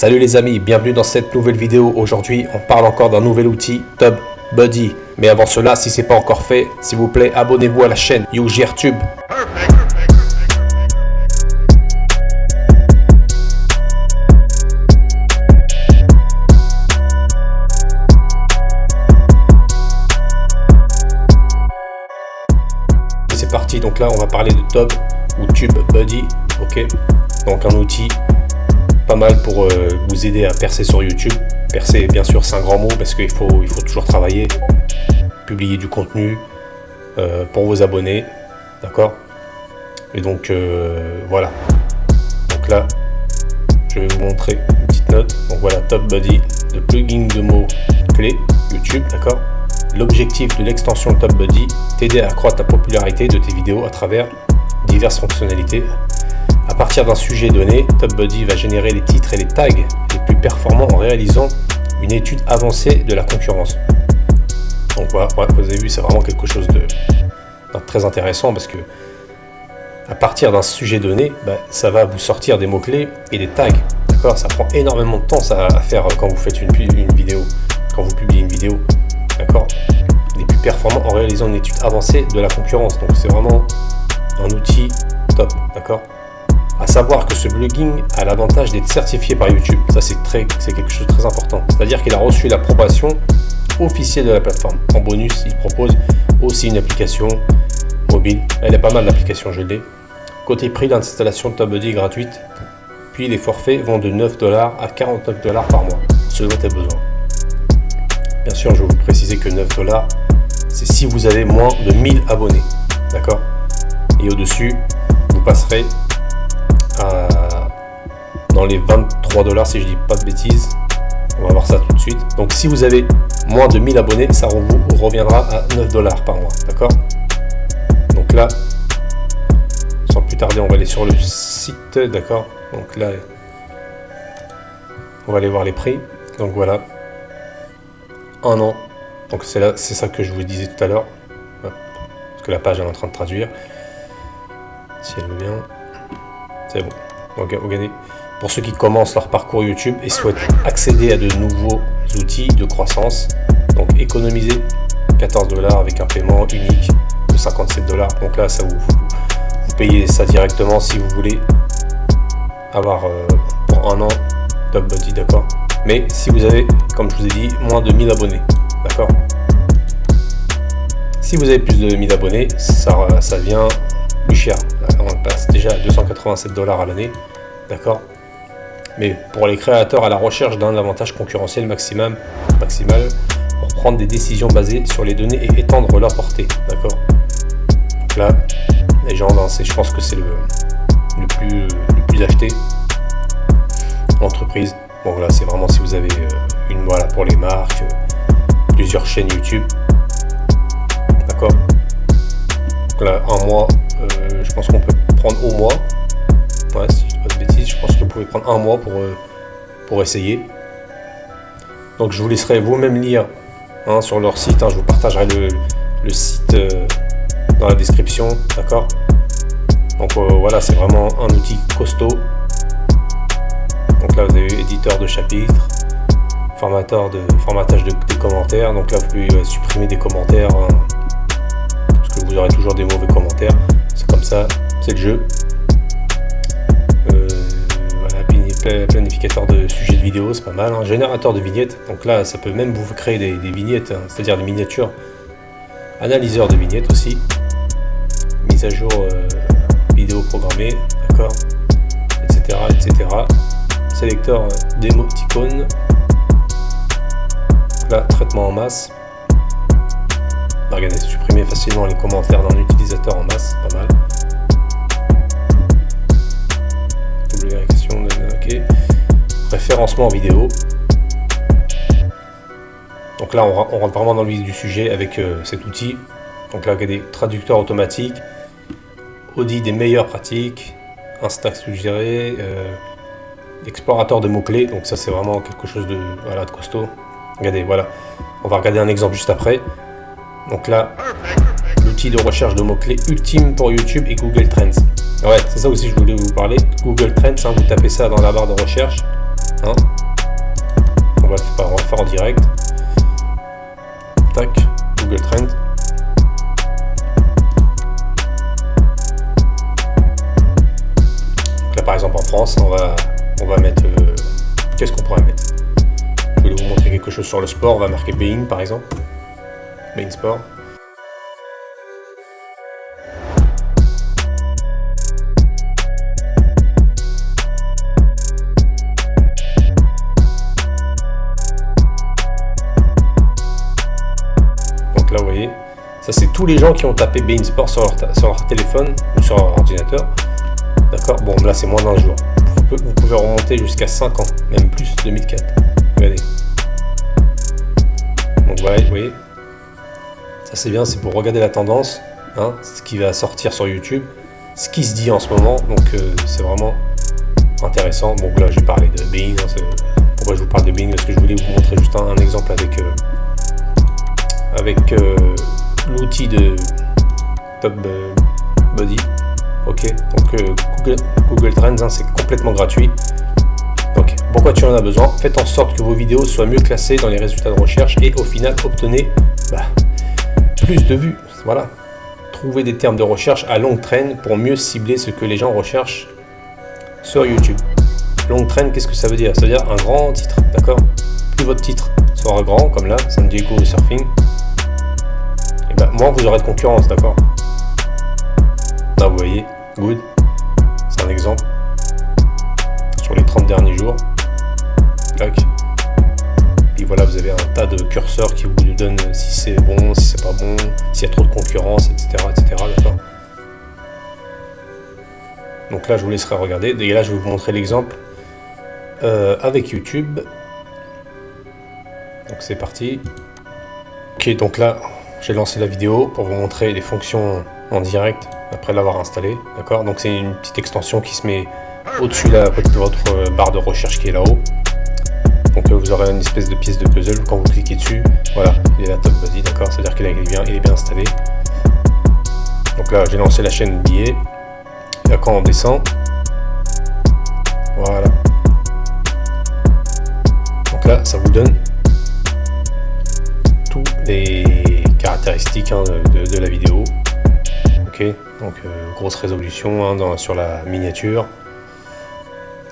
Salut les amis, bienvenue dans cette nouvelle vidéo. Aujourd'hui, on parle encore d'un nouvel outil, TubeBuddy. Mais avant cela, si ce n'est pas encore fait, s'il vous plaît, abonnez-vous à la chaîne YouGRTube. C'est parti, donc là, on va parler de Tub ou TubeBuddy, ok. Donc un outil pas mal pour vous aider à percer sur YouTube. Percer, bien sûr, c'est un grand mot parce qu'il faut toujours travailler, publier du contenu pour vos abonnés, d'accord. Et donc voilà. Donc là, je vais vous montrer une petite note. Donc voilà, TubeBuddy, le plugin de mots clés YouTube, d'accord. L'objectif de l'extension TubeBuddy, t'aider à accroître la popularité de tes vidéos à travers diverses fonctionnalités. À partir d'un sujet donné, TubeBuddy va générer les titres et les tags les plus performants en réalisant une étude avancée de la concurrence. Donc voilà, vous avez vu, c'est vraiment quelque chose de très intéressant parce que à partir d'un sujet donné, ça va vous sortir des mots-clés et des tags. D'accord, ça prend énormément de temps ça, à faire quand vous faites une vidéo, quand vous publiez une vidéo. D'accord, les plus performants en réalisant une étude avancée de la concurrence. Donc c'est vraiment un outil top, d'accord. À savoir que ce plugin a l'avantage d'être certifié par YouTube. Ça, c'est quelque chose de très important. C'est-à-dire qu'il a reçu l'approbation officielle de la plateforme. En bonus, il propose aussi une application mobile. Elle est pas mal, l'application, je l'ai. Côté prix, l'installation de TubeBuddy est gratuite. Puis les forfaits vont de 9 $ à 49 $ par mois, selon tes besoins. Bien sûr, je vais vous préciser que 9 $, c'est si vous avez moins de 1000 abonnés. D'accord? Et au-dessus, vous passerez dans les 23 $ si je dis pas de bêtises. On va voir ça tout de suite. Donc si vous avez moins de 1000 abonnés, ça vous reviendra à 9 $ par mois, d'accord. Donc là, sans plus tarder, on va aller sur le site, d'accord. Donc là, on va aller voir les prix. Donc voilà, 1 an. Donc c'est ça que je vous disais tout à l'heure, parce que la page est en train de traduire, si elle veut bien. C'est bon, regardez. Pour ceux qui commencent leur parcours YouTube et souhaitent accéder à de nouveaux outils de croissance, donc économiser 14 $ avec un paiement unique de 57 $. Donc là, ça vous payez ça directement si vous voulez avoir pour 1 an TubeBuddy, d'accord. Mais si vous avez, comme je vous ai dit, moins de 1000 abonnés, d'accord. Si vous avez plus de 1000 abonnés, ça vient plus cher. On passe déjà à 287 $ à l'année, d'accord. Mais pour les créateurs à la recherche d'un avantage concurrentiel maximal pour prendre des décisions basées sur les données et étendre leur portée, d'accord. Donc là, les gens, je pense que c'est le plus acheté. Entreprise. Bon là, c'est vraiment si vous avez pour les marques, plusieurs chaînes YouTube, d'accord. Donc là, un mois. Je pense qu'on peut prendre au mois. Ouais, si je dis pas de bêtises, je pense que vous pouvez prendre un mois pour essayer. Donc je vous laisserai vous-même lire sur leur site. Je vous partagerai le site dans la description, d'accord. Donc voilà, c'est vraiment un outil costaud. Donc là, vous avez éditeur de chapitres, formatage des commentaires. Donc là, vous pouvez supprimer des commentaires parce que vous aurez toujours des mauvais commentaires. C'est comme ça, c'est le jeu. Voilà, planificateur de sujets de vidéo, c'est pas mal. Générateur de vignettes, donc là, ça peut même vous créer des vignettes, c'est-à-dire des miniatures. Analyseur de vignettes aussi. Mise à jour vidéo programmée, d'accord, etc., etc. Sélecteur d'émoticônes. Là, traitement en masse. Regardez, supprimer facilement les commentaires d'un utilisateur en masse, pas mal. Double vérification, ok. Référencement vidéo. Donc là, on rentre vraiment dans le vif du sujet avec cet outil. Donc là, regardez, traducteur automatique, audit des meilleures pratiques, Instax suggéré, explorateur de mots-clés. Donc ça, c'est vraiment quelque chose de costaud. Regardez, voilà. On va regarder un exemple juste après. Donc là, l'outil de recherche de mots-clés ultime pour YouTube et Google Trends. Ouais, c'est ça aussi que je voulais vous parler. Google Trends, vous tapez ça dans la barre de recherche. hein. On va le faire en direct. Tac, Google Trends. Donc là par exemple en France, on va mettre... qu'est-ce qu'on pourrait mettre? Je voulais vous montrer quelque chose sur le sport, on va marquer beIN par exemple. beIN Sport. Donc là vous voyez, ça c'est tous les gens qui ont tapé beIN Sport sur leur téléphone ou sur leur ordinateur. D'accord. Bon là c'est moins d'un jour. Vous pouvez remonter jusqu'à 5 ans, même plus, 2004. Regardez. Donc voilà, vous voyez. Ça c'est bien, c'est pour regarder la tendance, hein, ce qui va sortir sur YouTube, ce qui se dit en ce moment. Donc c'est vraiment intéressant. Donc là je vais parler de beIN. Pourquoi je vous parle de beIN? Parce que je voulais vous montrer juste un exemple avec l'outil de TopBuddy. Ok, donc Google Trends, hein, c'est complètement gratuit. Donc, pourquoi tu en as besoin? Faites en sorte que vos vidéos soient mieux classées dans les résultats de recherche et au final obtenez plus de vues. Voilà. Trouvez des termes de recherche à longue traîne pour mieux cibler ce que les gens recherchent sur YouTube. Longue traîne, qu'est-ce que ça veut dire? Ça veut dire un grand titre, d'accord? Plus votre titre sera grand, comme là, San Diego Surfing, et ben moins vous aurez de concurrence, d'accord? Là, vous voyez, good, c'est un exemple sur les 30 derniers jours. Tac. Puis voilà, vous avez un tas de curseurs qui vous donnent si c'est bon, si c'est pas bon, s'il y a trop de concurrence, etc. D'accord. Donc là, je vous laisserai regarder. Et là, je vais vous montrer l'exemple avec YouTube. Donc c'est parti. Ok, donc là, j'ai lancé la vidéo pour vous montrer les fonctions en direct après l'avoir installé, d'accord. Donc c'est une petite extension qui se met au-dessus de votre barre de recherche qui est là-haut. Donc vous aurez une espèce de pièce de puzzle quand vous cliquez dessus. Voilà, il est là TopBuddy, d'accord. C'est-à-dire qu'il est bien installé. Donc là, j'ai lancé la chaîne billets. Et là, quand on descend, voilà. Donc là, ça vous donne toutes les caractéristiques, hein, de la vidéo. Ok, donc grosse résolution, hein, sur la miniature,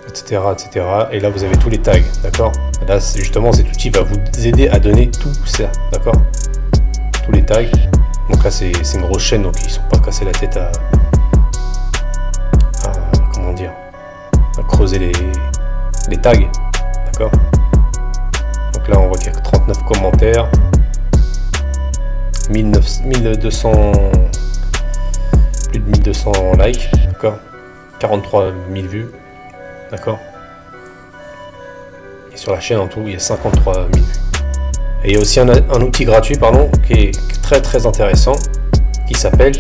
etc., etc. Et là vous avez tous les tags, d'accord. Là justement cet outil va vous aider à donner tout ça, d'accord. Tous les tags. Donc là c'est une grosse chaîne, donc ils ne sont pas cassés la tête à comment dire, à creuser les tags, d'accord. Donc là on voit qu'il y a 39 commentaires, 1200 plus de 1200 likes, d'accord, 43 000 vues, d'accord. Et sur la chaîne en tout, il y a 53 000 vues. Et il y a aussi un outil gratuit, pardon, qui est très très intéressant, qui s'appelle,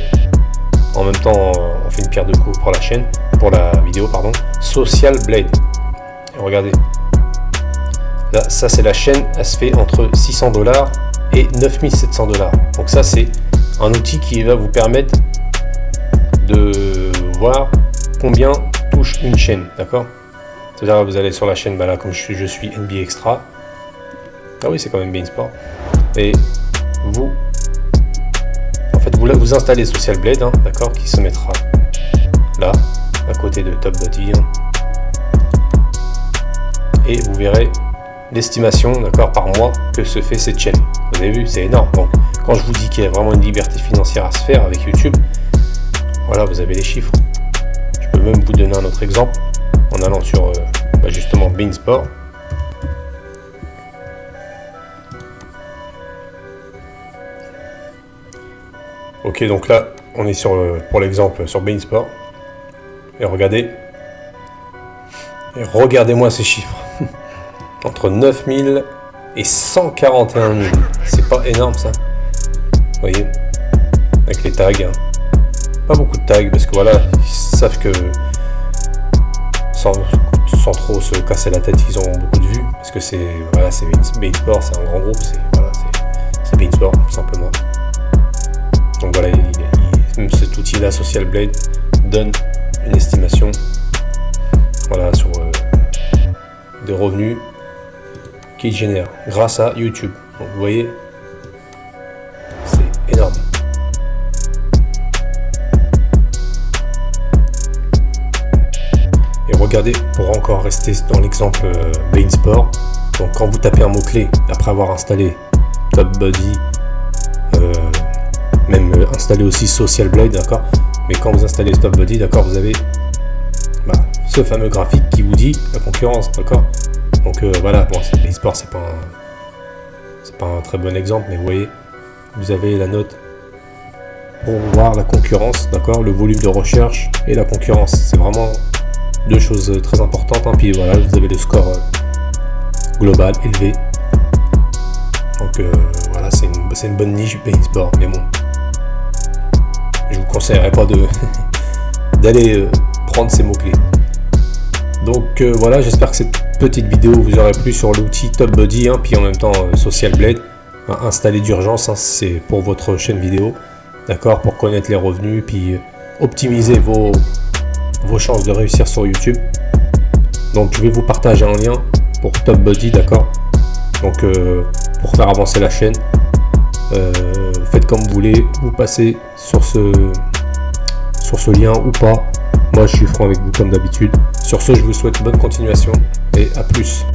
en même temps on fait une pierre de coups pour la chaîne, pour la vidéo, pardon, Social Blade. Et regardez, là ça c'est la chaîne, elle se fait entre 600 $ et 9700 $. Donc ça c'est un outil qui va vous permettre de voir combien touche une chaîne, d'accord. C'est-à-dire vous allez sur la chaîne, là comme je suis NBA Extra, ah oui c'est quand même beIN Sport, et vous en fait vous installez Social Blade, hein, d'accord, qui se mettra là à côté de TopBuddy, hein, et vous verrez l'estimation, d'accord, par mois que se fait cette chaîne. Vous avez vu, c'est énorme. Donc quand je vous dis qu'il y a vraiment une liberté financière à se faire avec YouTube, voilà, vous avez les chiffres. Je peux même vous donner un autre exemple en allant sur justement beIN Sport. Ok, donc là on est pour l'exemple sur beIN Sport, et regardez-moi ces chiffres. Entre 9000 et 141 000, c'est pas énorme ça, vous voyez, avec les tags, hein. Pas beaucoup de tags parce que voilà, ils savent que sans trop se casser la tête, ils ont beaucoup de vues parce que c'est voilà, c'est beIN Sport, c'est un grand groupe, c'est beIN Sport tout simplement. Donc voilà, même cet outil là, Social Blade, donne une estimation, voilà, sur des revenus qu'il génère grâce à YouTube. Donc vous voyez, c'est énorme. Et regardez, pour encore rester dans l'exemple Bein Sport, donc quand vous tapez un mot-clé après avoir installé TopBuddy, même installé aussi Social Blade, d'accord, mais quand vous installez TopBuddy, d'accord, vous avez ce fameux graphique qui vous dit la concurrence, d'accord. Donc voilà, bon, Bein Sport c'est pas un très bon exemple, mais vous voyez, vous avez la note pour voir la concurrence, d'accord, le volume de recherche et la concurrence, c'est vraiment deux choses très importantes, hein. Puis voilà, vous avez le score global élevé, donc voilà, c'est une bonne niche Bein Sport, mais bon, je vous conseillerais pas de d'aller prendre ces mots clés. Donc voilà, j'espère que cette petite vidéo vous aura plu sur l'outil TopBuddy, hein, puis en même temps Social Blade, hein, installé d'urgence, hein, c'est pour votre chaîne vidéo, d'accord, pour connaître les revenus, puis optimiser vos chances de réussir sur YouTube. Donc je vais vous partager un lien pour TopBuddy, d'accord, donc pour faire avancer la chaîne, faites comme vous voulez, vous passez sur ce lien ou pas. Moi je suis franc avec vous comme d'habitude. Sur ce, je vous souhaite bonne continuation et à plus.